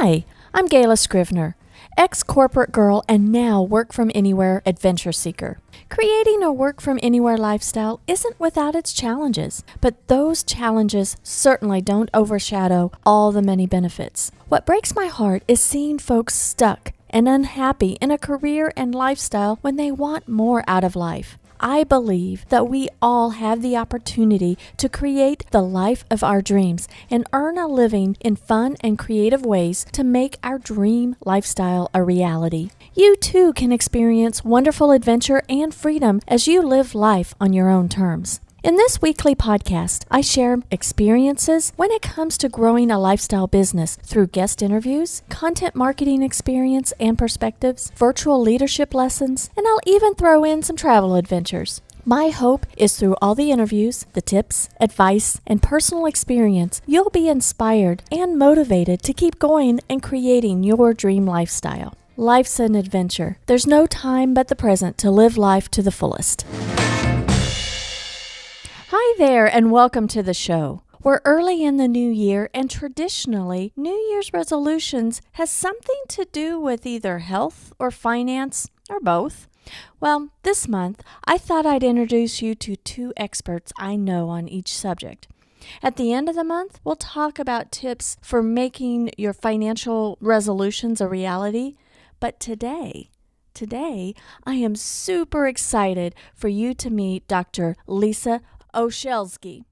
Hi, I'm Gayla Scrivener, ex-corporate girl and now work-from-anywhere adventure seeker. Creating a work-from-anywhere lifestyle isn't without its challenges, but those challenges certainly don't overshadow all the many benefits. What breaks my heart is seeing folks stuck and unhappy in a career and lifestyle when they want more out of life. I believe that we all have the opportunity to create the life of our dreams and earn a living in fun and creative ways to make our dream lifestyle a reality. You too can experience wonderful adventure and freedom as you live life on your own terms. In this weekly podcast, I share experiences when it comes to growing a lifestyle business through guest interviews, content marketing experience and perspectives, virtual leadership lessons, and I'll even throw in some travel adventures. My hope is through all the interviews, the tips, advice, and personal experience, you'll be inspired and motivated to keep going and creating your dream lifestyle. Life's an adventure. There's no time but the present to live life to the fullest. Hi there, and welcome to the show. We're early in the new year, and traditionally, New Year's resolutions has something to do with either health or finance or both. Well, this month, I thought I'd introduce you to two experts I know on each subject. At the end of the month, we'll talk about tips for making your financial resolutions a reality. But today, I am super excited for you to meet Dr. Lisa Olszewski.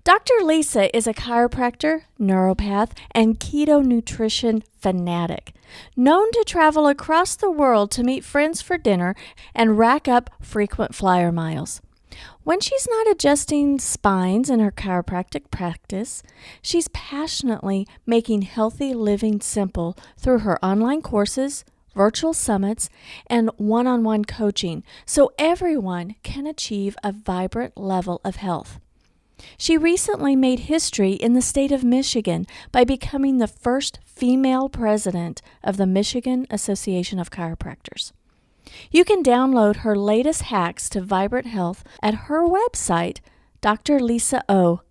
Dr. Lisa is a chiropractor, neuropath, and keto nutrition fanatic, known to travel across the world to meet friends for dinner and rack up frequent flyer miles. When she's not adjusting spines in her chiropractic practice, she's passionately making healthy living simple through her online courses, virtual summits, and one-on-one coaching so everyone can achieve a vibrant level of health. She recently made history in the state of Michigan by becoming the first female president of the Michigan Association of Chiropractors. You can download her latest hacks to vibrant health at her website, drlisao.com.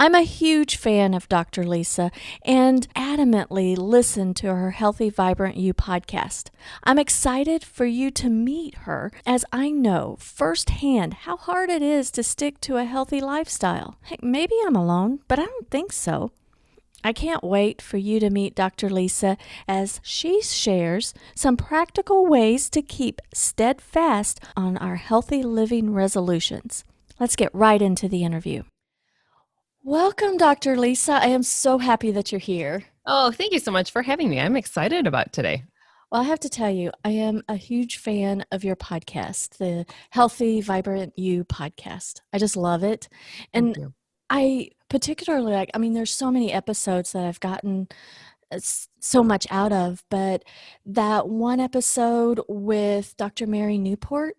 I'm a huge fan of Dr. Lisa and adamantly listen to her Healthy Vibrant You podcast. I'm excited for you to meet her as I know firsthand how hard it is to stick to a healthy lifestyle. Heck, maybe I'm alone, but I don't think so. I can't wait for you to meet Dr. Lisa as she shares some practical ways to keep steadfast on our healthy living resolutions. Let's get right into the interview. Welcome, Dr. Lisa. I am so happy that you're here. Oh, thank you so much for having me. I'm excited about today. Well, I have to tell you, I am a huge fan of your podcast, the Healthy Vibrant You podcast. I just love it. And Thank you. I particularly there's so many episodes that I've gotten so much out of, but that one episode with Dr. Mary Newport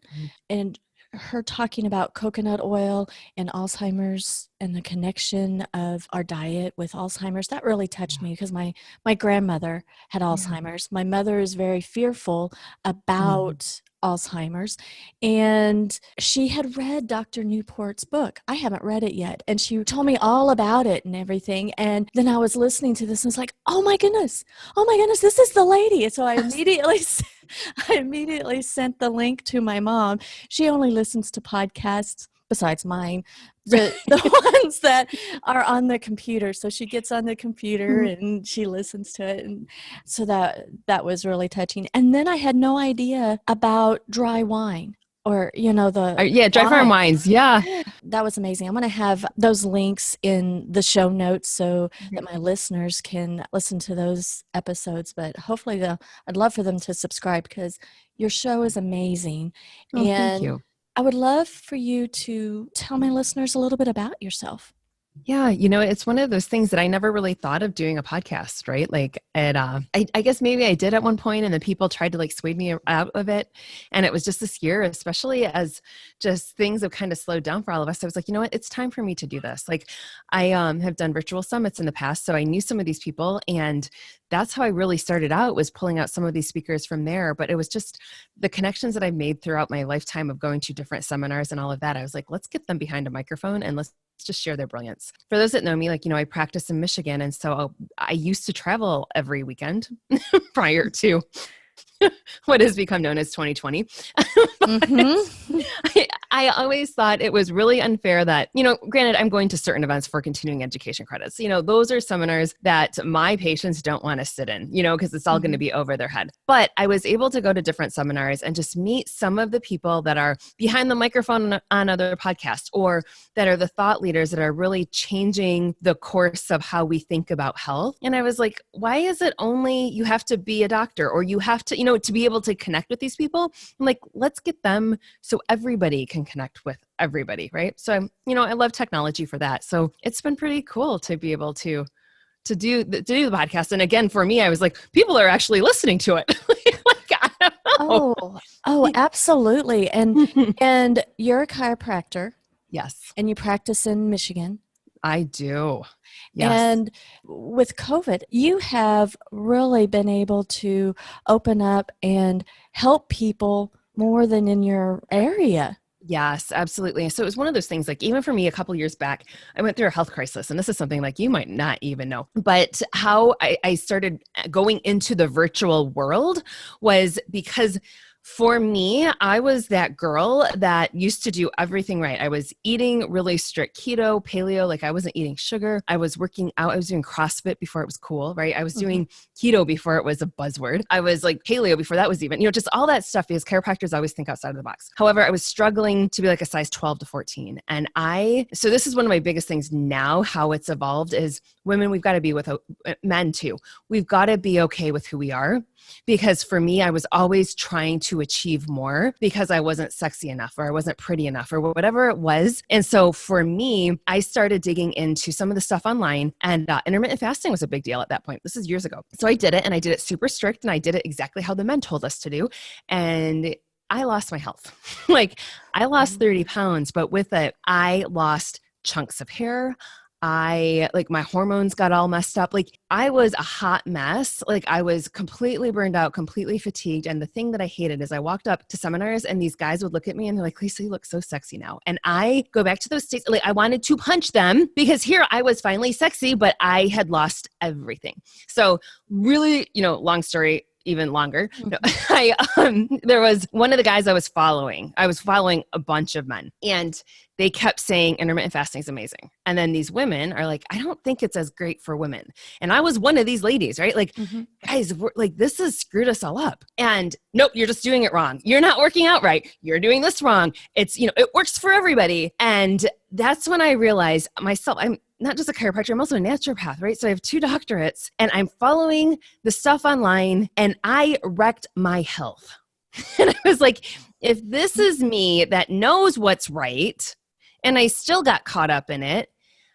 and her talking about coconut oil and Alzheimer's and the connection of our diet with Alzheimer's, that really touched me because my grandmother had Alzheimer's. My mother is very fearful about Alzheimer's, and she had read Dr. Newport's book. I haven't read it yet, and she told me all about it and everything, and then I was listening to this and it's like, oh my goodness, this is the lady. And so I immediately sent the link to my mom. She only listens to podcasts besides mine, the ones that are on the computer. So she gets on the computer and she listens to it. And so that was really touching. And then I had no idea about dry wine or, dry farm wines. Yeah. That was amazing. I'm going to have those links in the show notes so that my listeners can listen to those episodes. But hopefully I'd love for them to subscribe because your show is amazing. Oh, thank you. I would love for you to tell my listeners a little bit about yourself. Yeah, it's one of those things that I never really thought of doing a podcast, right? Like, I guess maybe I did at one point, and then people tried to sway me out of it. And it was just this year, especially as just things have kind of slowed down for all of us. I was like, you know what? It's time for me to do this. Like, I have done virtual summits in the past, so I knew some of these people, and that's how I really started out, was pulling out some of these speakers from there. But it was just the connections that I've made throughout my lifetime of going to different seminars and all of that. I was like, let's get them behind a microphone and let's just share their brilliance. For those that know me, like, I practice in Michigan. And so I used to travel every weekend prior to what has become known as 2020. Mm-hmm. I always thought it was really unfair that, granted, I'm going to certain events for continuing education credits. Those are seminars that my patients don't want to sit in, because it's all going to be over their head. But I was able to go to different seminars and just meet some of the people that are behind the microphone on other podcasts, or that are the thought leaders that are really changing the course of how we think about health. And I was like, why is it only you have to be a doctor, or you have to, to be able to connect with these people? I'm like, let's get them so everybody can connect with everybody, right? So, I love technology for that. So it's been pretty cool to be able to do the podcast. And again, for me, I was like, people are actually listening to it. Like, I don't know. Oh, absolutely. And you're a chiropractor. Yes, And you practice in Michigan. I do. Yes. And with COVID, you have really been able to open up and help people more than in your area. Yes, absolutely. So it was one of those things, like, even for me, a couple years back, I went through a health crisis, and this is something like you might not even know, but how I started going into the virtual world was because for me, I was that girl that used to do everything right. I was eating really strict keto, paleo, like I wasn't eating sugar. I was working out. I was doing CrossFit before it was cool, right? I was doing keto before it was a buzzword. I was like paleo before that was even, just all that stuff, because chiropractors always think outside of the box. However, I was struggling to be like a size 12 to 14. And so this is one of my biggest things now, how it's evolved is women, we've got to be with men too. We've got to be okay with who we are. Because for me, I was always trying to achieve more because I wasn't sexy enough, or I wasn't pretty enough, or whatever it was. And so for me, I started digging into some of the stuff online, and intermittent fasting was a big deal at that point. This is years ago. So I did it, and I did it super strict, and I did it exactly how the men told us to do. And I lost my health. Like, I lost 30 pounds, but with it, I lost chunks of hair. My hormones got all messed up. Like, I was a hot mess. Like, I was completely burned out, completely fatigued. And the thing that I hated is I walked up to seminars and these guys would look at me and they're like, Lisa, you look so sexy now. And I go back to those states. Like, I wanted to punch them because here I was finally sexy, but I had lost everything. So really, long story, even longer. No, there was one of the guys I was following a bunch of men, and they kept saying intermittent fasting is amazing. And then these women are like, I don't think it's as great for women. And I was one of these ladies, right? Like, guys, like, this has screwed us all up. And nope, you're just doing it wrong. You're not working out right. You're doing this wrong. It's, it works for everybody. And that's when I realized myself, I'm not just a chiropractor, I'm also a naturopath, right? So I have 2 doctorates and I'm following the stuff online, and I wrecked my health. And I was like, if this is me that knows what's right and I still got caught up in it,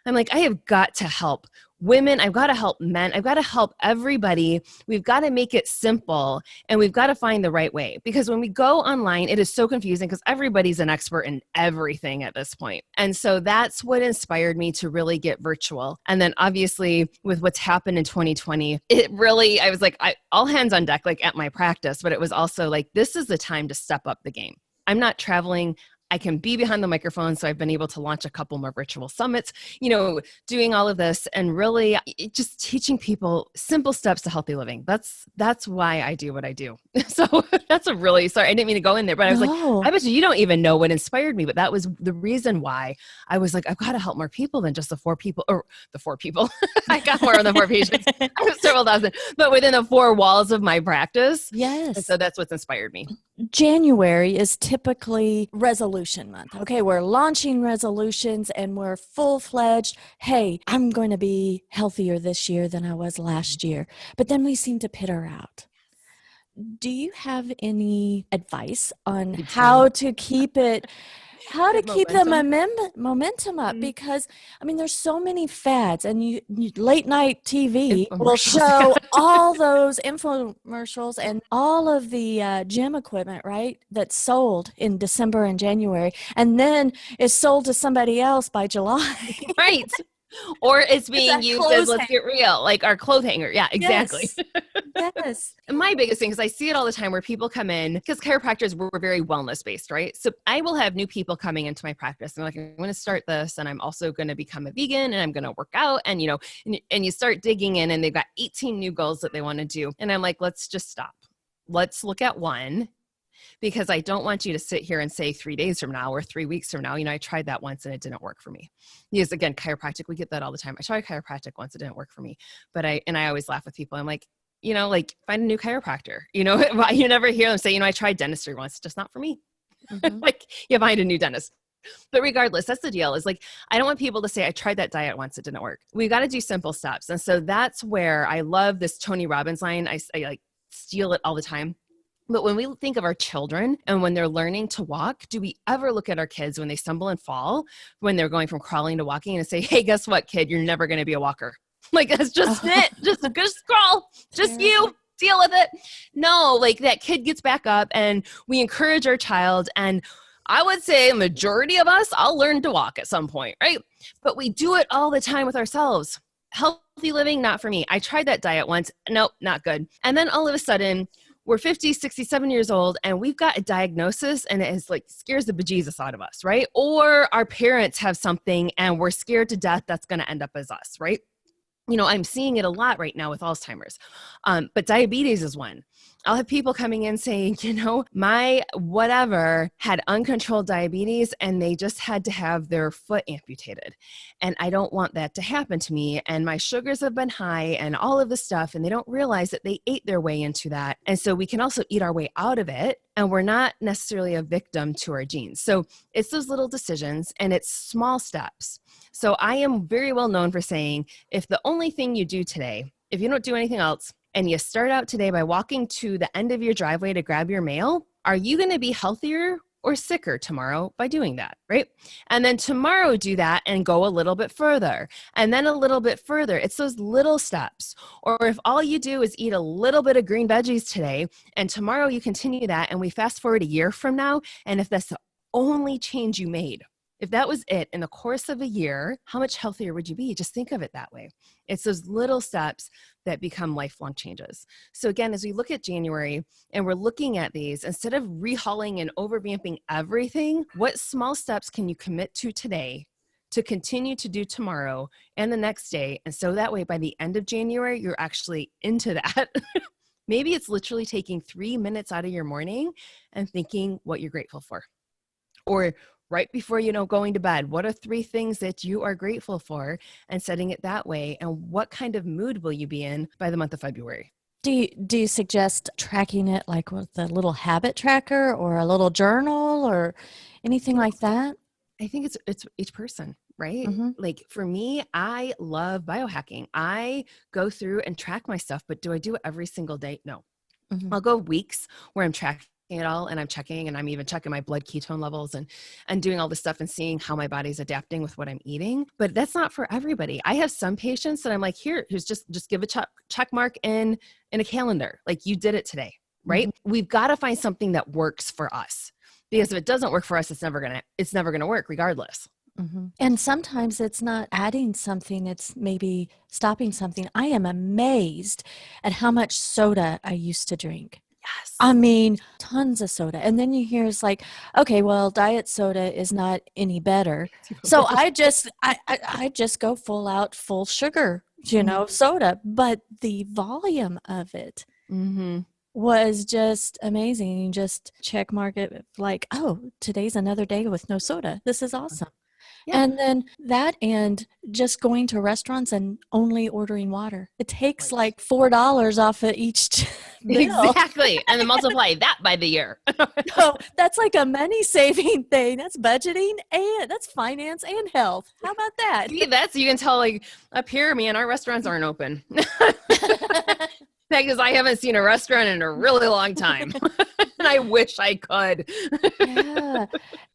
I'm like, I have got to help women. I've got to help men. I've got to help everybody. We've got to make it simple, and we've got to find the right way, because when we go online, it is so confusing because everybody's an expert in everything at this point. And so that's what inspired me to really get virtual. And then obviously with what's happened in 2020, I was like, all hands on deck, like at my practice, but it was also like, this is the time to step up the game. I'm not traveling. I can be behind the microphone. So I've been able to launch a couple more virtual summits, doing all of this and really just teaching people simple steps to healthy living. That's why I do what I do. So that's sorry, I didn't mean to go in there, but I was like, I bet you don't even know what inspired me, but that was the reason why I was like, I've got to help more people than just the 4 people. I got more than 4 patients. I have several thousand, but within the 4 walls of my practice. Yes. And so that's what's inspired me. January is typically resolution month. Okay, we're launching resolutions and we're full-fledged. Hey, I'm going to be healthier this year than I was last year. But then we seem to peter out. Do you have any advice on how to keep it? How to keep the momentum up? Because, there's so many fads, and you late night TV will show all those infomercials and all of the gym equipment, right, that's sold in December and January, and then is sold to somebody else by July. Right. Or it's being used as, let's get real, like our clothes hanger. Yeah, exactly. Yes. Yes. And my biggest thing is I see it all the time where people come in, because chiropractors were very wellness based, right? So I will have new people coming into my practice and they're like, I'm going to start this and I'm also going to become a vegan and I'm going to work out. And, and you start digging in and they've got 18 new goals that they want to do. And I'm like, let's just stop. Let's look at one, because I don't want you to sit here and say 3 days from now or 3 weeks from now, I tried that once and it didn't work for me. Because again, chiropractic, we get that all the time. I tried chiropractic once, it didn't work for me. But I always laugh with people. I'm like, find a new chiropractor. You never hear them say, I tried dentistry once, just not for me. Mm-hmm. Like, you find a new dentist. But regardless, that's the deal, is like, I don't want people to say, I tried that diet once, it didn't work. We got to do simple steps. And so that's where I love this Tony Robbins line. I like steal it all the time. But when we think of our children and when they're learning to walk, do we ever look at our kids when they stumble and fall, when they're going from crawling to walking, and say, hey, guess what, kid, you're never going to be a walker. Like, that's just it. Just crawl. Just you. Deal with it. No, like, that kid gets back up and we encourage our child. And I would say a majority of us, I'll learn to walk at some point, right? But we do it all the time with ourselves. Healthy living, not for me. I tried that diet once. Nope, not good. And then all of a sudden, we're 50, 67 years old and we've got a diagnosis and it is like scares the bejesus out of us, right? Or our parents have something and we're scared to death that's going to end up as us, right? I'm seeing it a lot right now with Alzheimer's, but diabetes is one. I'll have people coming in saying, my whatever had uncontrolled diabetes and they just had to have their foot amputated. And I don't want that to happen to me. And my sugars have been high and all of this stuff. And they don't realize that they ate their way into that. And so we can also eat our way out of it. And we're not necessarily a victim to our genes. So it's those little decisions and it's small steps. So I am very well known for saying, if the only thing you do today, if you don't do anything else, and you start out today by walking to the end of your driveway to grab your mail, are you going to be healthier or sicker tomorrow by doing that, right? And then tomorrow do that and go a little bit further, and then a little bit further. It's those little steps. Or if all you do is eat a little bit of green veggies today, and tomorrow you continue that, and we fast forward a year from now, and if that's the only change you made, if that was it in the course of a year, how much healthier would you be? Just think of it that way. It's those little steps that become lifelong changes. So again, as we look at January and we're looking at these, instead of rehauling and overvamping everything, what small steps can you commit to today to continue to do tomorrow and the next day? And so that way, by the end of January, you're actually into that. Maybe it's literally taking 3 minutes out of your morning and thinking what you're grateful for. Or right before, going to bed, what are 3 things that you are grateful for, and setting it that way? And what kind of mood will you be in by the month of February? Do you suggest tracking it like with a little habit tracker or a little journal or anything like that? I think it's each person, right? Mm-hmm. Like for me, I love biohacking. I go through and track my stuff, but do I do it every single day? No. Mm-hmm. I'll go weeks where I'm tracking it all and I'm checking, and I'm even checking my blood ketone levels and doing all this stuff and seeing how my body's adapting with what I'm eating. But that's not for everybody. I have some patients that I'm like, who's just give a check mark in a calendar. Like, you did it today, right? Mm-hmm. We've got to find something that works for us, because if it doesn't work for us, it's never gonna work regardless. Mm-hmm. And sometimes it's not adding something, it's maybe stopping something. I am amazed at how much soda I used to drink. Yes. I mean, tons of soda. And then you hear it's like, okay, well, diet soda is not any better. So I just go full sugar, soda. But the volume of it was just amazing. You just check mark it like, oh, today's another day with no soda. This is awesome. Yeah. And then that, and just going to restaurants and only ordering water. It takes like $4 off of each bill. Exactly. And then multiply that by the year. So that's like a money saving thing. That's budgeting, and that's finance and health. How about that? See, you can tell, like, up here, man, our restaurants aren't open. Because I haven't seen a restaurant in a really long time. And I wish I could. Yeah.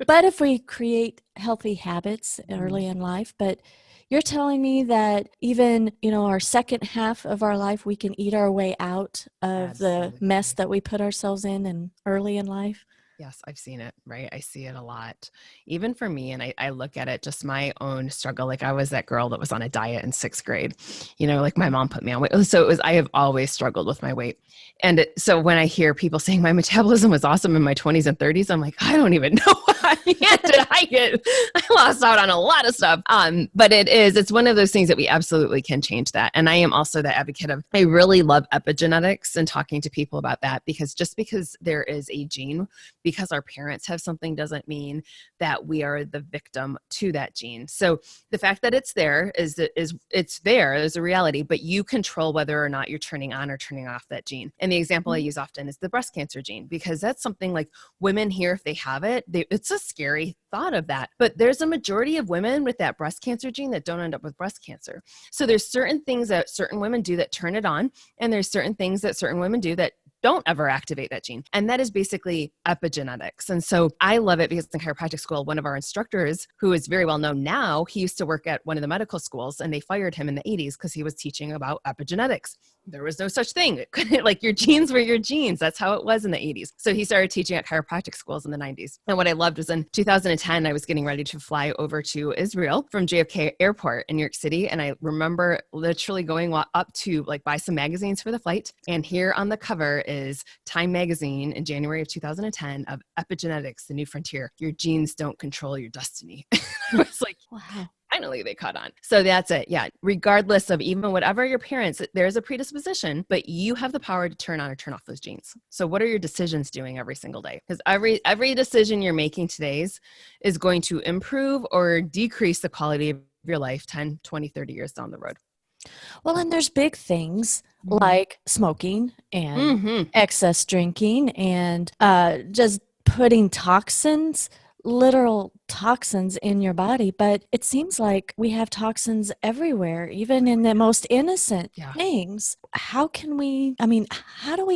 But if we create healthy habits early in life, but you're telling me that even, our second half of our life, we can eat our way out of the mess that we put ourselves in early in life? Yes, I've seen it, right? I see it a lot, even for me. And I look at it, just my own struggle. Like I was that girl that was on a diet in sixth grade, like my mom put me on weight. So I have always struggled with my weight. And so when I hear people saying my metabolism was awesome in my 20s and 30s, I'm like, I don't even know what I lost out on a lot of stuff. But it's one of those things that we absolutely can change that. And I am also the advocate of, I really love epigenetics and talking to people about that, because just because there is a gene, because our parents have something doesn't mean that we are the victim to that gene. So the fact that it's there it's there, there's a reality, but you control whether or not you're turning on or turning off that gene. And the example I use often is the breast cancer gene, because that's something like women here, if they have it, it's a scary thought of that. But there's a majority of women with that breast cancer gene that don't end up with breast cancer. So there's certain things that certain women do that turn it on, and there's certain things that certain women do that don't ever activate that gene. And that is basically epigenetics. And so I love it because in chiropractic school, one of our instructors, who is very well known now, he used to work at one of the medical schools, and they fired him in the 80s because he was teaching about epigenetics. There was no such thing. Like your genes were your genes. That's how it was in the 80s. So he started teaching at chiropractic schools in the 90s. And what I loved was in 2010, I was getting ready to fly over to Israel from JFK Airport in New York City. And I remember literally going up to buy some magazines for the flight. And here on the cover is Time magazine in January of 2010 of Epigenetics, the New Frontier. Your genes don't control your destiny. I was like, wow. Finally, they caught on. So that's it. Yeah. Regardless of even whatever your parents, there's a predisposition, but you have the power to turn on or turn off those genes. So what are your decisions doing every single day? Because every decision you're making today is going to improve or decrease the quality of your life 10, 20, 30 years down the road. Well, and there's big things like smoking and excess drinking and just putting literal toxins in your body. But it seems like we have toxins everywhere, even in the most innocent things. How do we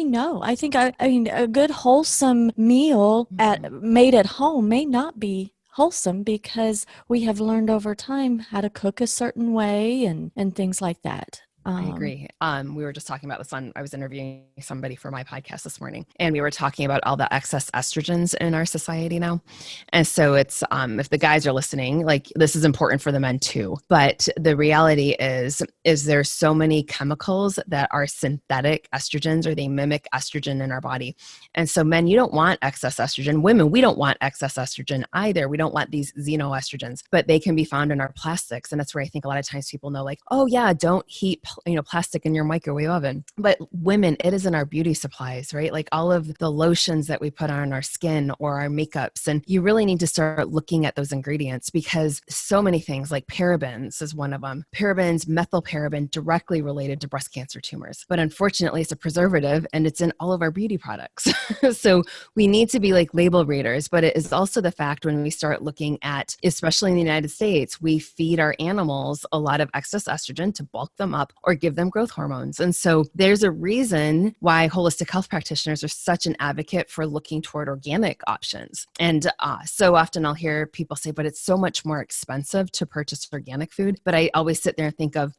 know? I think, a good wholesome meal made at home may not be wholesome because we have learned over time how to cook a certain way and things like that. I agree. We were just talking about this I was interviewing somebody for my podcast this morning, and we were talking about all the excess estrogens in our society now. And so it's, if the guys are listening, this is important for the men too. But the reality is there's so many chemicals that are synthetic estrogens, or they mimic estrogen in our body. And so men, you don't want excess estrogen. Women, we don't want excess estrogen either. We don't want these xenoestrogens, but they can be found in our plastics. And that's where I think a lot of times people know, oh yeah, don't heat plastic in your microwave oven. But women, it is in our beauty supplies, right? Like all of the lotions that we put on our skin or our makeups. And you really need to start looking at those ingredients, because so many things, like parabens is one of them. Parabens, methylparaben, directly related to breast cancer tumors. But unfortunately, it's a preservative and it's in all of our beauty products. So we need to be label readers. But it is also the fact when we start looking at, especially in the United States, we feed our animals a lot of excess estrogen to bulk them up or give them growth hormones. And so there's a reason why holistic health practitioners are such an advocate for looking toward organic options. And so often I'll hear people say, but it's so much more expensive to purchase organic food. But I always sit there and think of,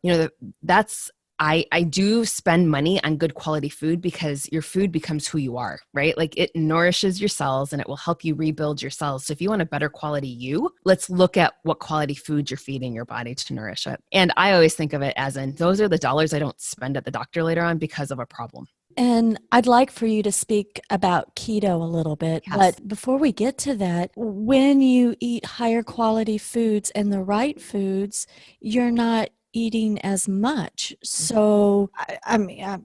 I do spend money on good quality food because your food becomes who you are, right? It nourishes your cells and it will help you rebuild your cells. So if you want a better quality let's look at what quality food you're feeding your body to nourish it. And I always think of it as in, those are the dollars I don't spend at the doctor later on because of a problem. And I'd like for you to speak about keto a little bit. Yes. But before we get to that, when you eat higher quality foods and the right foods, you're not eating as much. So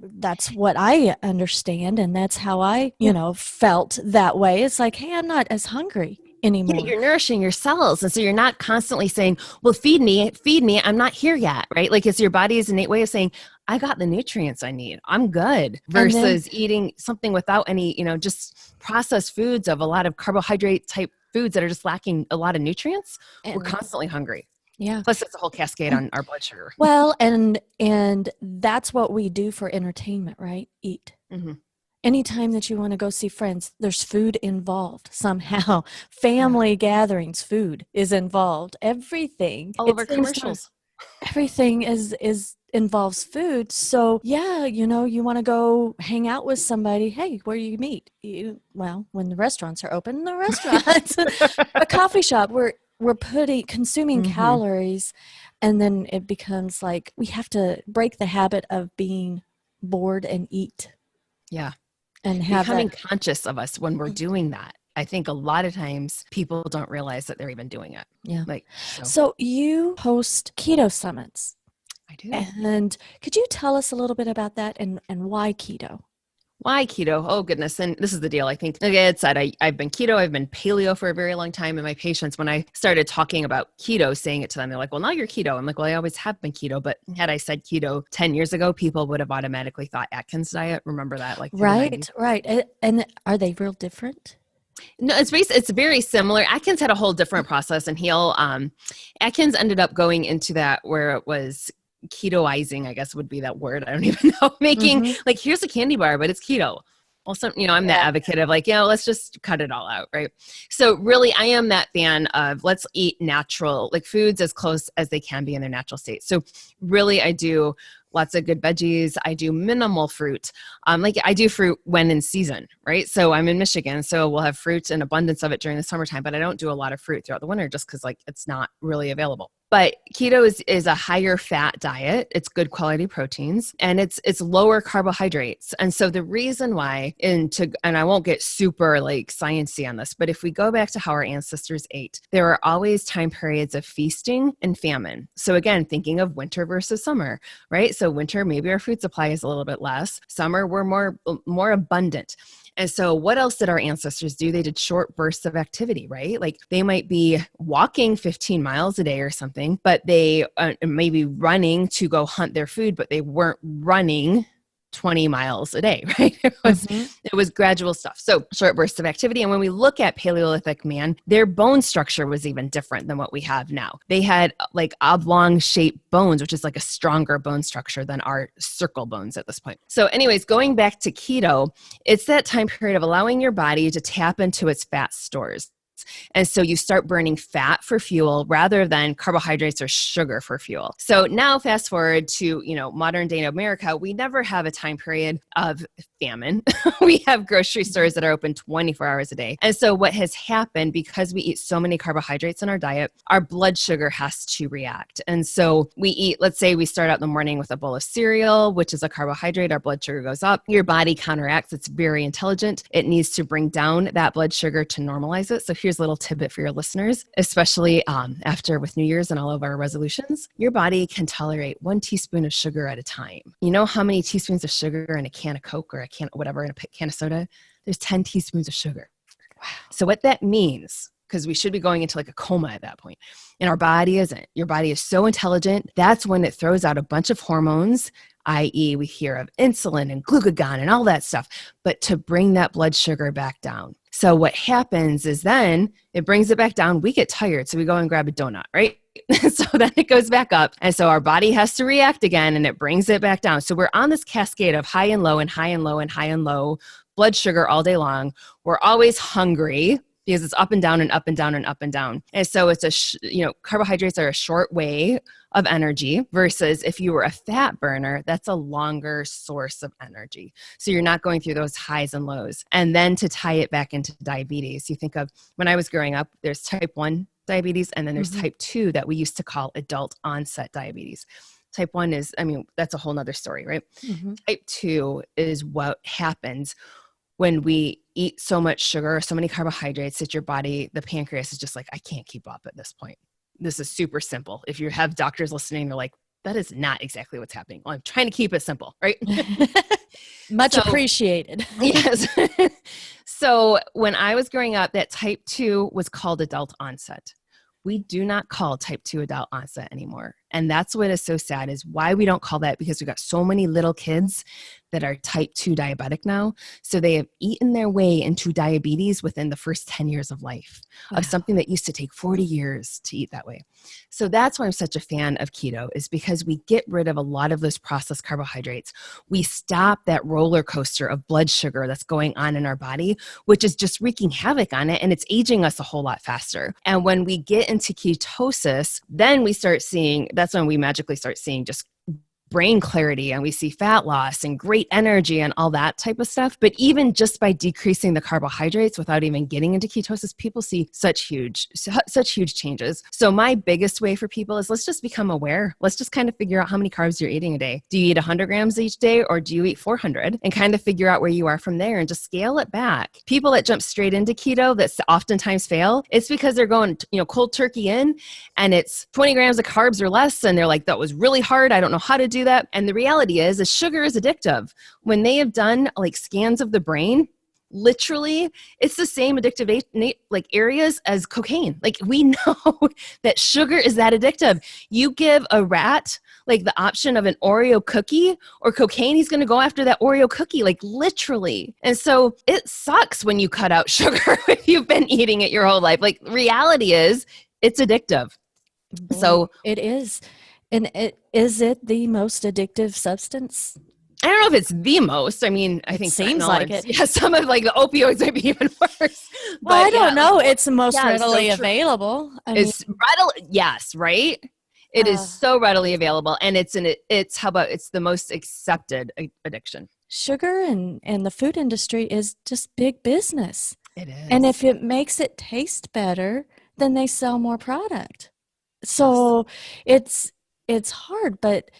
that's what I understand, and that's how I felt that way. It's like, hey, I'm not as hungry anymore. Yeah, you're nourishing your cells, and so you're not constantly saying, well, feed me, I'm not here yet, right? It's your body's innate way of saying, I got the nutrients I need, I'm good, versus eating something without any just processed foods of a lot of carbohydrate type foods that are just lacking a lot of nutrients. We're constantly hungry. Yeah. Plus it's a whole cascade on our blood sugar. Well, and that's what we do for entertainment, right? Eat. Mm-hmm. Anytime that you want to go see friends, there's food involved somehow. Family gatherings, food is involved. Everything. All of our commercials. everything is involves food. So yeah, you want to go hang out with somebody. Hey, where do you meet? Well, when the restaurants are open, the restaurants, a coffee shop. We're consuming Hmm. calories, and then it becomes like we have to break the habit of being bored and eat Yeah. and have that. Becoming conscious of us when we're doing that. I think a lot of times people don't realize that they're even doing it. Yeah. Like, so So you host keto summits. I do. And could you tell us a little bit about that and why keto? Why keto? Oh goodness. And this is the deal. I think, like I had said, I've been keto, I've been paleo for a very long time. And my patients, when I started talking about keto, saying it to them, they're like, well, now you're keto. I'm like, well, I always have been keto. But had I said keto 10 years ago, people would have automatically thought Atkins diet. Remember that, like through the 90s? Right. And are they real different? No, it's very similar. Atkins had a whole different process, and Atkins ended up going into that where it was ketoizing, I guess would be that word. I don't even know. Making Hmm. like, here's a candy bar, but it's keto. Well, I'm that Yeah. advocate of like, let's just cut it all out, right? So really, I am that fan of let's eat natural, like foods as close as they can be in their natural state. So really, I do lots of good veggies. I do minimal fruit. Like I do fruit when in season, right? So I'm in Michigan, so we'll have fruit in abundance of it during the summertime, but I don't do a lot of fruit throughout the winter just because like it's not really available. But keto is a higher fat diet. It's good quality proteins and it's lower carbohydrates. And so the reason why, and I won't get super like sciencey on this, but if we go back to how our ancestors ate, there were always time periods of feasting and famine. So again, thinking of winter versus summer, right? So winter, maybe our food supply is a little bit less. Summer, we're more abundant. And so what else did our ancestors do? They did short bursts of activity, right? Like they might be walking 15 miles a day or something, but they may be running to go hunt their food, but they weren't running 20 miles a day, right? Hmm. It was gradual stuff. So short bursts of activity. And when we look at Paleolithic man, their bone structure was even different than what we have now. They had like oblong shaped bones, which is like a stronger bone structure than our circle bones at this point. So anyways, going back to keto, it's that time period of allowing your body to tap into its fat stores. And so you start burning fat for fuel rather than carbohydrates or sugar for fuel. So now fast forward to, modern day America, we never have a time period of famine. We have grocery stores that are open 24 hours a day. And so what has happened, because we eat so many carbohydrates in our diet, our blood sugar has to react. And so we eat, let's say we start out in the morning with a bowl of cereal, which is a carbohydrate, our blood sugar goes up. Your body counteracts. It's very intelligent. It needs to bring down that blood sugar to normalize it. So here's a little tidbit for your listeners, especially after with New Year's and all of our resolutions. Your body can tolerate 1 teaspoon of sugar at a time. You know how many teaspoons of sugar in a can of Coke or a can, whatever, in a can of soda? There's 10 teaspoons of sugar. Wow. So what that means, because we should be going into like a coma at that point, and our body isn't. Your body is so intelligent. That's when it throws out a bunch of hormones, i.e. we hear of insulin and glucagon and all that stuff, but to bring that blood sugar back down. So what happens is then it brings it back down. We get tired, so we go and grab a donut, right? So then it goes back up. And so our body has to react again and it brings it back down. So we're on this cascade of high and low and high and low and high and low blood sugar all day long. We're always hungry because it's up and down and up and down and up and down. And so it's carbohydrates are a short way of energy versus if you were a fat burner, that's a longer source of energy. So you're not going through those highs and lows. And then to tie it back into diabetes, you think of when I was growing up, there's type 1 diabetes and then there's type 2 that we used to call adult onset diabetes. Type 1 is, that's a whole nother story, right? Hmm. Type 2 is what happens when we eat so much sugar, so many carbohydrates that your body, the pancreas is just like, I can't keep up at this point. This is super simple. If you have doctors listening, they're like, that is not exactly what's happening. Well, I'm trying to keep it simple, right? Much appreciated. Yes. So when I was growing up, that type 2 was called adult onset. We do not call type 2 adult onset anymore. And that's what is so sad is why we don't call that, because we've got so many little kids that are type 2 diabetic now. So they have eaten their way into diabetes within the first 10 years of life of something that used to take 40 years to eat that way. So that's why I'm such a fan of keto, is because we get rid of a lot of those processed carbohydrates. We stop that roller coaster of blood sugar that's going on in our body, which is just wreaking havoc on it. And it's aging us a whole lot faster. And when we get into ketosis, then we start seeing that's when we magically start seeing just brain clarity, and we see fat loss and great energy and all that type of stuff. But even just by decreasing the carbohydrates without even getting into ketosis, people see such huge changes. So my biggest way for people is, let's just become aware. Let's just kind of figure out how many carbs you're eating a day. Do you eat 100 grams each day, or do you eat 400? And kind of figure out where you are from there and just scale it back. People that jump straight into keto that oftentimes fail, it's because they're going, cold turkey in, and it's 20 grams of carbs or less. And they're like, that was really hard. I don't know how to do that. And the reality is sugar is addictive. When they have done like scans of the brain, literally it's the same addictive like areas as cocaine. Like, we know that sugar is that addictive. You give a rat like the option of an Oreo cookie or cocaine, he's going to go after that Oreo cookie, like literally. And so it sucks when you cut out sugar if you've been eating it your whole life. Like, reality is it's addictive. Boy, so it is. And is it the most addictive substance? I don't know if it's the most. I mean, I think seems like it. Yeah, some of like the opioids might be even worse. Well, I don't know. It's the most readily available. It's readily, yes, right? It is so readily available, and it's the most accepted addiction. Sugar and the food industry is just big business. It is. And if it makes it taste better, then they sell more product. So it's hard, but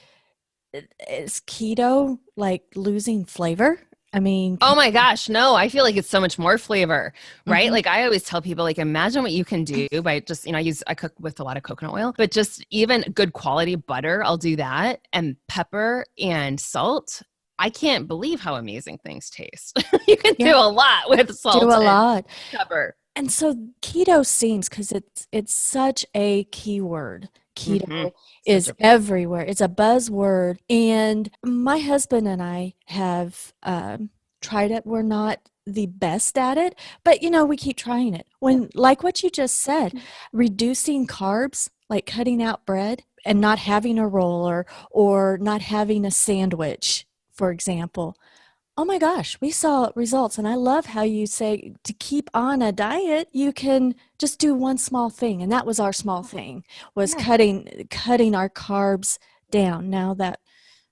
is keto like losing flavor? I mean, oh my gosh, no, I feel like it's so much more flavor, right? Mm-hmm. Like, I always tell people, like, imagine what you can do by just, I cook with a lot of coconut oil, but just even good quality butter, I'll do that, and pepper and salt. I can't believe how amazing things taste. You can do a lot with salt and pepper. And so keto seems, because it's such a keyword. Keto is everywhere. It's a buzzword. And my husband and I have tried it. We're not the best at it, but we keep trying it. Like what you just said, reducing carbs, like cutting out bread and not having a roll or not having a sandwich, for example. Oh my gosh, we saw results. And I love how you say to keep on a diet, you can just do one small thing. And that was our small thing, was cutting our carbs down. Now that,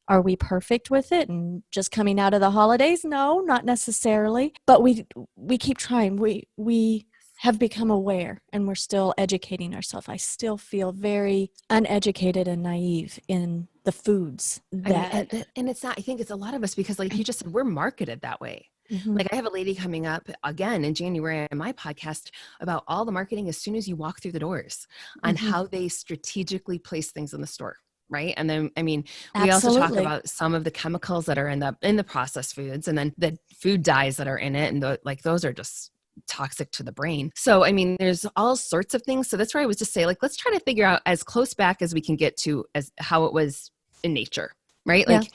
are we perfect with it and just coming out of the holidays? No, not necessarily. But we keep trying. We have become aware, and we're still educating ourselves. I still feel very uneducated and naive in the foods that, and it's not, I think it's a lot of us, because like you just said, we're marketed that way. Mm-hmm. Like, I have a lady coming up again in January on my podcast about all the marketing as soon as you walk through the doors on how they strategically place things in the store. Right. And then, I mean, we also talk about some of the chemicals that are in the processed foods, and then the food dyes that are in it. And those are just toxic to the brain. So, I mean, there's all sorts of things. So that's where I was just say, like, let's try to figure out as close back as we can get to as how it was in nature. Right. Like,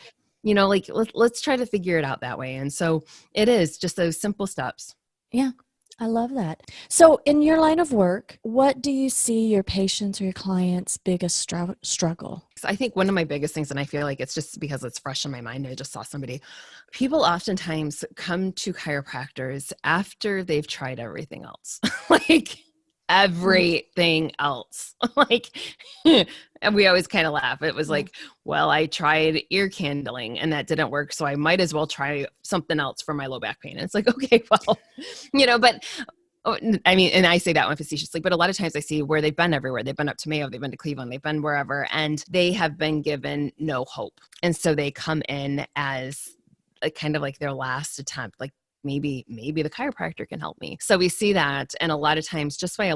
let's try to figure it out that way. And so it is just those simple steps. Yeah. I love that. So in your line of work, what do you see your patients or your clients' biggest struggle? I think one of my biggest things, and I feel like it's just because it's fresh in my mind, I just saw somebody, people oftentimes come to chiropractors after they've tried everything else. Like everything else. Like, and we always kind of laugh. It was like, well, I tried ear candling and that didn't work, so I might as well try something else for my low back pain. And it's like, okay, well, but I mean, and I say that one facetiously, but a lot of times I see where they've been everywhere. They've been up to Mayo, they've been to Cleveland, they've been wherever, and they have been given no hope. And so they come in as a kind of like their last attempt, like, maybe the chiropractor can help me. So we see that. And a lot of times just by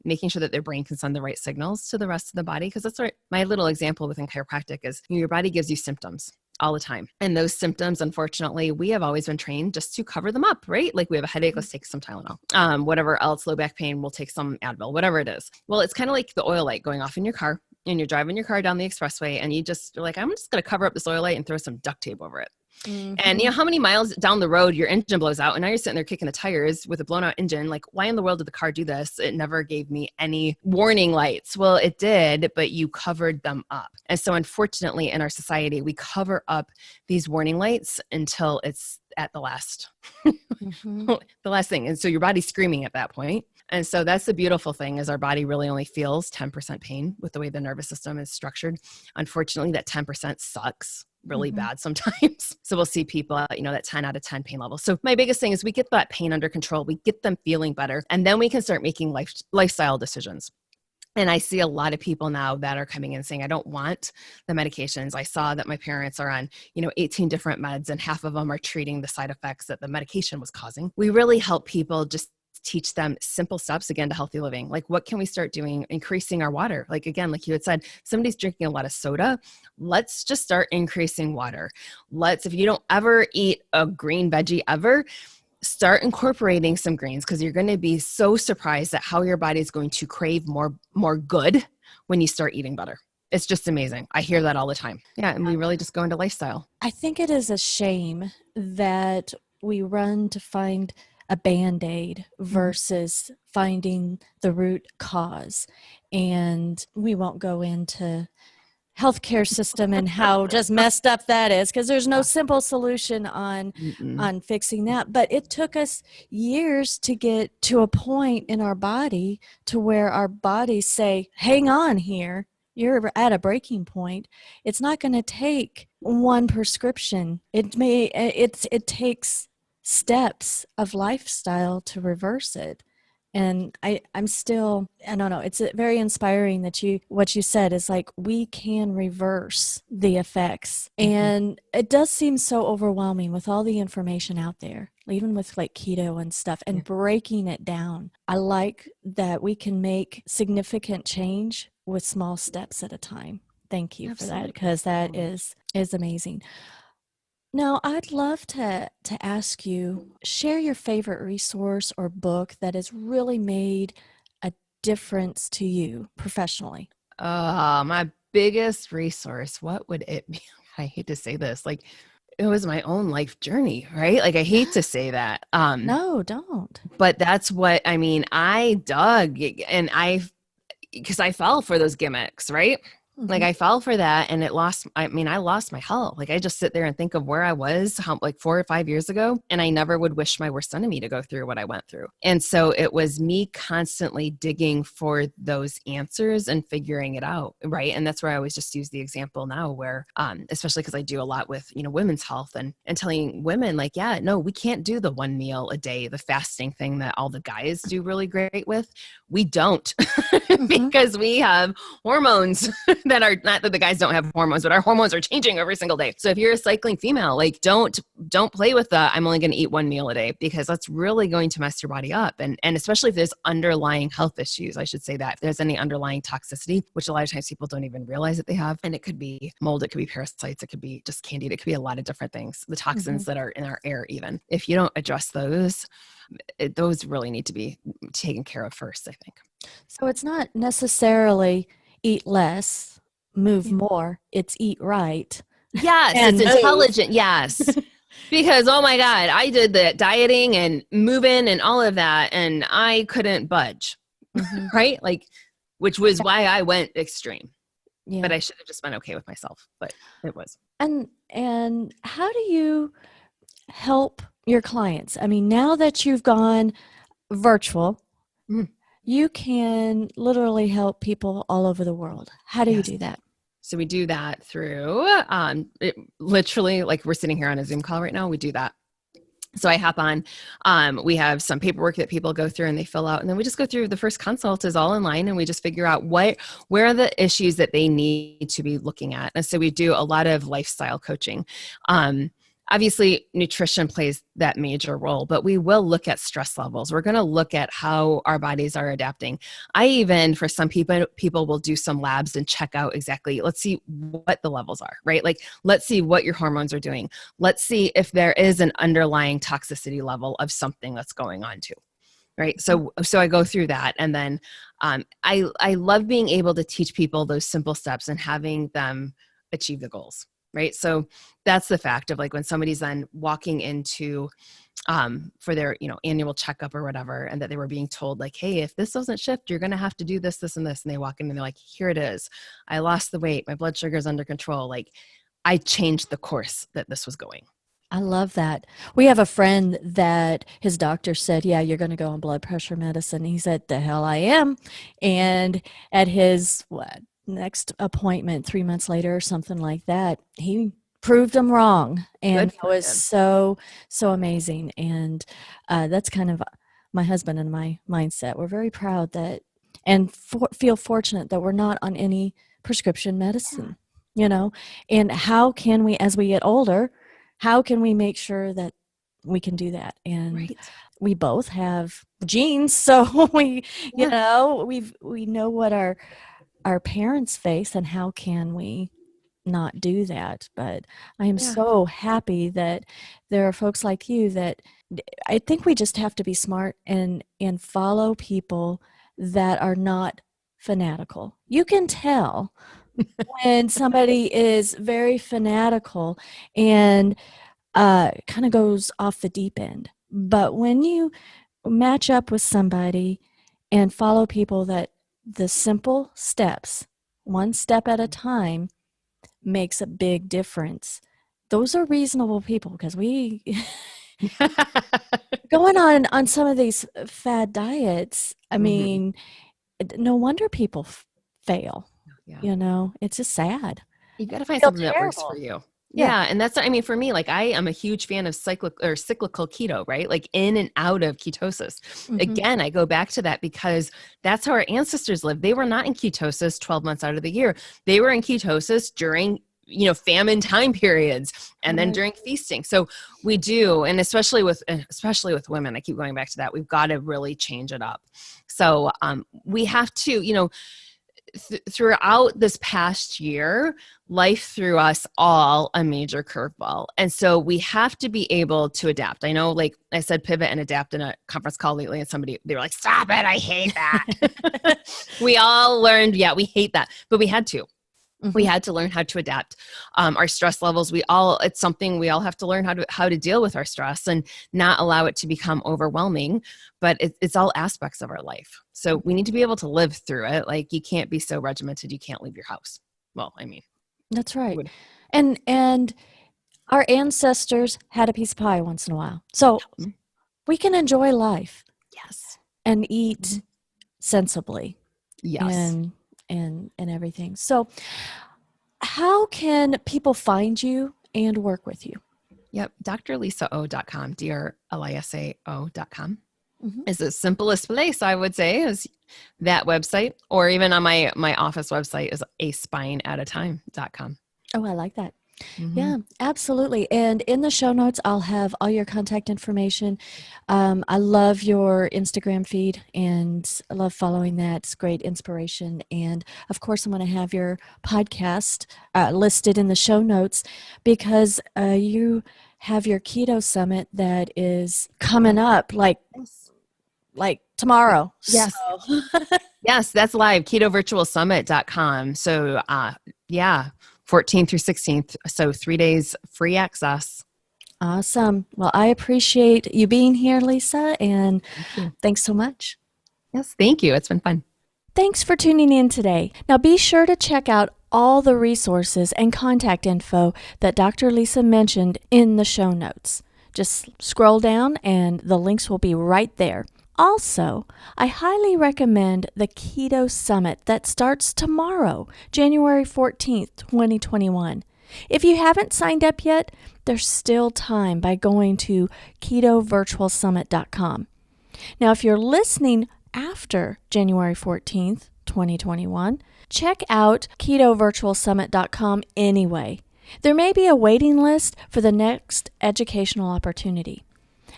making sure that their brain can send the right signals to the rest of the body. Cause that's what my little example within chiropractic is, your body gives you symptoms all the time. And those symptoms, unfortunately, we have always been trained just to cover them up, right? Like, we have a headache, let's take some Tylenol. Whatever else, low back pain, we'll take some Advil, whatever it is. Well, it's kind of like the oil light going off in your car, and you're driving your car down the expressway, and you're like, I'm just going to cover up this oil light and throw some duct tape over it. Mm-hmm. And how many miles down the road your engine blows out, and now you're sitting there kicking the tires with a blown out engine. Like, why in the world did the car do this? It never gave me any warning lights. Well, it did, but you covered them up. And so unfortunately in our society, we cover up these warning lights until it's at the last, the last thing. And so your body's screaming at that point. And so that's the beautiful thing is our body really only feels 10% pain with the way the nervous system is structured. Unfortunately, that 10% sucks really bad sometimes. So we'll see people at, that 10 out of 10 pain level. So my biggest thing is we get that pain under control. We get them feeling better. And then we can start making lifestyle decisions. And I see a lot of people now that are coming in saying, I don't want the medications. I saw that my parents are on, 18 different meds and half of them are treating the side effects that the medication was causing. We really help people just teach them simple steps again to healthy living. Like what can we start doing? Increasing our water. Like again, like you had said, somebody's drinking a lot of soda. Let's just start increasing water. If you don't ever eat a green veggie ever, start incorporating some greens because you're going to be so surprised at how your body is going to crave more good when you start eating better. It's just amazing. I hear that all the time. Yeah. And we really just go into lifestyle. I think it is a shame that we run to find a Band-Aid versus finding the root cause. And we won't go into healthcare system and how just messed up that is because there's no simple solution on fixing that. But it took us years to get to a point in our body to where our bodies say, hang on here, you're at a breaking point. It's not going to take one prescription. It takes steps of lifestyle to reverse it. And I don't know, it's very inspiring that what you said is like, we can reverse the effects. And it does seem so overwhelming with all the information out there, even with like keto and stuff and breaking it down. I like that we can make significant change with small steps at a time. Thank you for that, because that is amazing. Now, I'd love to ask you, share your favorite resource or book that has really made a difference to you professionally. My biggest resource, what would it be? I hate to say this, like it was my own life journey, right? Like I hate to say that. No, don't. But that's what, I dug and because I fell for those gimmicks, right? Like I fell for that and I lost my health. Like I just sit there and think of where I was like 4 or 5 years ago. And I never would wish my worst enemy to go through what I went through. And so it was me constantly digging for those answers and figuring it out. Right. And that's where I always just use the example now where, especially because I do a lot with, women's health and telling women like, yeah, no, we can't do the 1 meal a day, the fasting thing that all the guys do really great with. We don't because we have hormones that are not that the guys don't have hormones, but our hormones are changing every single day. So if you're a cycling female, like don't play with the, I'm only going to eat 1 meal a day, because that's really going to mess your body up. And especially if there's underlying health issues, I should say that if there's any underlying toxicity, which a lot of times people don't even realize that they have. And it could be mold, it could be parasites, it could be just candida, it could be a lot of different things. The toxins that are in our air, even if you don't address those, those really need to be taken care of first, I think. So it's not necessarily eat less, move more. It's eat right. Yes, and it's intelligent. Yes. Because, oh my God, I did the dieting and moving and all of that, and I couldn't budge. Right? Like, which was why I went extreme. Yeah. But I should have just been okay with myself, but it was. And how do you help your clients? I mean, now that you've gone virtual, you can literally help people all over the world. How do you do that? So we do that through, literally like we're sitting here on a Zoom call right now. We do that. So I hop on, we have some paperwork that people go through and they fill out, and then we just go through. The first consult is all in line, and we just figure out where are the issues that they need to be looking at. And so we do a lot of lifestyle coaching. Obviously, nutrition plays that major role, but we will look at stress levels. We're going to look at how our bodies are adapting. I even, for some people will do some labs and check out exactly, let's see what the levels are, right? Like, let's see what your hormones are doing. Let's see if there is an underlying toxicity level of something that's going on too. Right. So I go through that. And then I love being able to teach people those simple steps and having them achieve the goals. Right. So that's the fact of like when somebody's then walking into for their, annual checkup or whatever, and that they were being told like, hey, if this doesn't shift, you're going to have to do this, this, and this. And they walk in and they're like, here it is. I lost the weight. My blood sugar is under control. Like I changed the course that this was going. I love that. We have a friend that his doctor said, yeah, you're going to go on blood pressure medicine. He said, the hell I am. And at his next appointment 3 months later or something like that, he proved him wrong. And Good that for was him. so amazing. And that's kind of my husband and my mindset. We're very proud that and feel fortunate that we're not on any prescription medicine, and how can we, as we get older, how can we make sure that we can do that? And Right. we both have genes, so Yeah. we know what our parents face, and how can we not do that? But I am Yeah. so happy that there are folks like you that I think we just have to be smart and follow people that are not fanatical. You can tell when somebody is very fanatical and kind of goes off the deep end. But when you match up with somebody and follow people that the simple steps, one step at a time, makes a big difference. Those are reasonable people, because we going on some of these fad diets. I Mhm. mean, no wonder people fail. Yeah. It's just sad. You've got to I find feel something that works for terrible. you. Yeah. Yeah. And that's, I mean, for me, like I am a huge fan of cyclical keto, right? Like in and out of ketosis. Hmm. Again, I go back to that because that's how our ancestors lived. They were not in ketosis 12 months out of the year. They were in ketosis during, famine time periods and then Right. during feasting. So we do. And especially with women, I keep going back to that. We've got to really change it up. So we have to, throughout this past year, life threw us all a major curveball. And so we have to be able to adapt. I know, like I said, pivot and adapt in a conference call lately, and they were like, stop it, I hate that. We all learned, yeah, we hate that, but we had to. We Hmm. had to learn how to adapt our stress levels. It's something we all have to learn how to deal with our stress and not allow it to become overwhelming, but it's all aspects of our life. So we need to be able to live through it. Like you can't be so regimented you can't leave your house. Well, I mean, That's right. would And our ancestors had a piece of pie once in a while. So we can enjoy life yes. and eat sensibly Yes. and everything. So how can people find you and work with you? Yep. drlisao.com, drlisao.com Mm-hmm. is the simplest place, I would say, is that website, or even on my office website is aspineatatime.com. Oh, I like that. Mm-hmm. Yeah, absolutely. And in the show notes, I'll have all your contact information. I love your Instagram feed, and I love following that. It's great inspiration. And of course, I'm going to have your podcast listed in the show notes, because you have your keto summit that is coming up like tomorrow. Yes. So. Yes, that's live, ketovirtualsummit.com. So yeah, 14th through 16th. So 3 days free access. Awesome. Well, I appreciate you being here, Lisa, and Thank you. thanks so much. Yes, thank you. It's been fun. Thanks for tuning in today. Now be sure to check out all the resources and contact info that Dr. Lisa mentioned in the show notes. Just scroll down and the links will be right there. Also, I highly recommend the Keto Summit that starts tomorrow, January 14th, 2021. If you haven't signed up yet, there's still time by going to ketovirtualsummit.com. Now, if you're listening after January 14th, 2021, check out ketovirtualsummit.com anyway. There may be a waiting list for the next educational opportunity.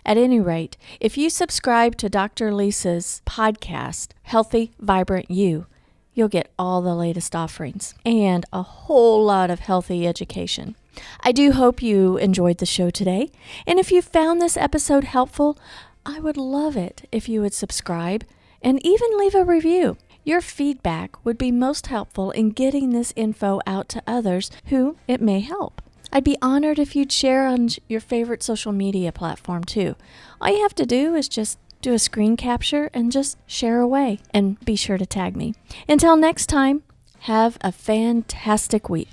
At any rate, if you subscribe to Dr. Lisa's podcast, Healthy, Vibrant You, you'll get all the latest offerings and a whole lot of healthy education. I do hope you enjoyed the show today, and if you found this episode helpful, I would love it if you would subscribe and even leave a review. Your feedback would be most helpful in getting this info out to others who it may help. I'd be honored if you'd share on your favorite social media platform too. All you have to do is just do a screen capture and just share away, and be sure to tag me. Until next time, have a fantastic week.